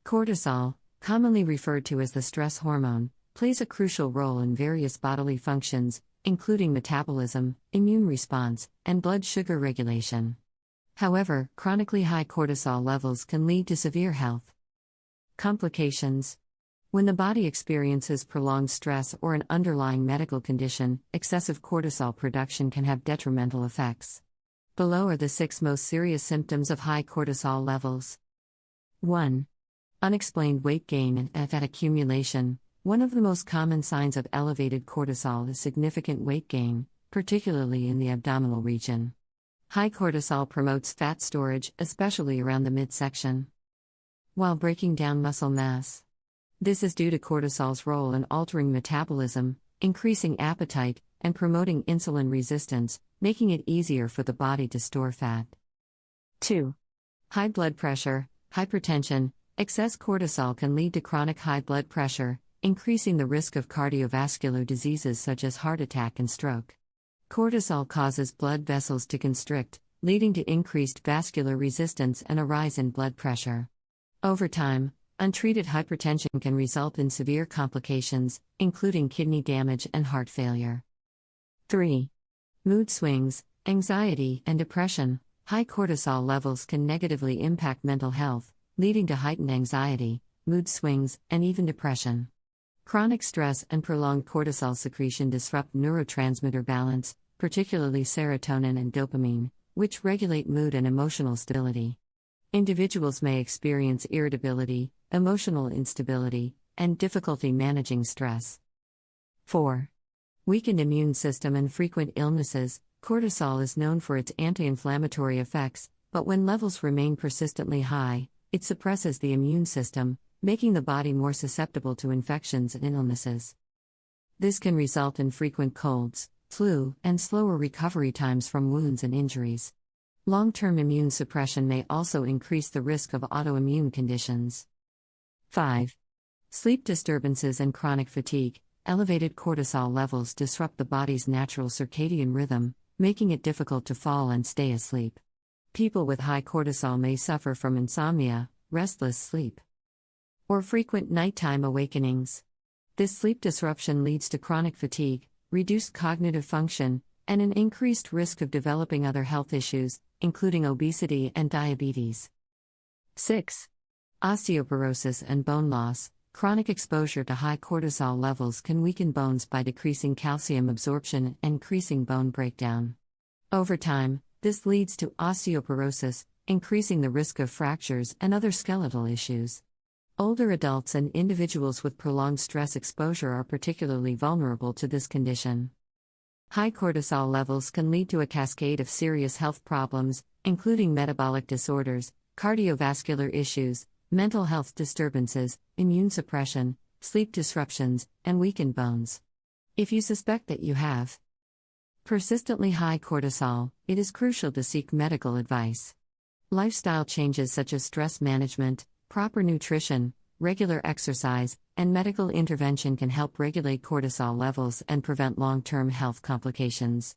Cortisol, commonly referred to as the stress hormone, plays a crucial role in various bodily functions, including metabolism, immune response, and blood sugar regulation. However, chronically high cortisol levels can lead to severe health complications. When the body experiences prolonged stress or an underlying medical condition, excessive cortisol production can have detrimental effects. Below are the 6 most serious symptoms of high cortisol levels. 1. Unexplained weight gain and fat accumulation. One of the most common signs of elevated cortisol is significant weight gain, particularly in the abdominal region. High cortisol promotes fat storage, especially around the midsection, while breaking down muscle mass. This is due to cortisol's role in altering metabolism, increasing appetite, and promoting insulin resistance, making it easier for the body to store fat. 2. High blood pressure, hypertension. Excess cortisol can lead to chronic high blood pressure, increasing the risk of cardiovascular diseases such as heart attack and stroke. Cortisol causes blood vessels to constrict, leading to increased vascular resistance and a rise in blood pressure. Over time, untreated hypertension can result in severe complications, including kidney damage and heart failure. 3. Mood swings, anxiety, and depression. High cortisol levels can negatively impact mental health, leading to heightened anxiety, mood swings, and even depression. Chronic stress and prolonged cortisol secretion disrupt neurotransmitter balance, particularly serotonin and dopamine, which regulate mood and emotional stability. Individuals may experience irritability, emotional instability, and difficulty managing stress. 4. Weakened immune system and frequent illnesses. Cortisol is known for its anti-inflammatory effects, but when levels remain persistently high, it suppresses the immune system, making the body more susceptible to infections and illnesses. This can result in frequent colds, flu, and slower recovery times from wounds and injuries. Long-term immune suppression may also increase the risk of autoimmune conditions. 5. Sleep disturbances and chronic fatigue. Elevated cortisol levels disrupt the body's natural circadian rhythm, making it difficult to fall and stay asleep. People with high cortisol may suffer from insomnia, restless sleep, or frequent nighttime awakenings. This sleep disruption leads to chronic fatigue, reduced cognitive function, and an increased risk of developing other health issues, including obesity and diabetes. 6. Osteoporosis and bone loss. Chronic exposure to high cortisol levels can weaken bones by decreasing calcium absorption and increasing bone breakdown. Over time, this leads to osteoporosis, increasing the risk of fractures and other skeletal issues. Older adults and individuals with prolonged stress exposure are particularly vulnerable to this condition. High cortisol levels can lead to a cascade of serious health problems, including metabolic disorders, cardiovascular issues, mental health disturbances, immune suppression, sleep disruptions, and weakened bones. If you suspect that you have persistently high cortisol, it is crucial to seek medical advice. Lifestyle changes such as stress management, proper nutrition, regular exercise, and medical intervention can help regulate cortisol levels and prevent long-term health complications.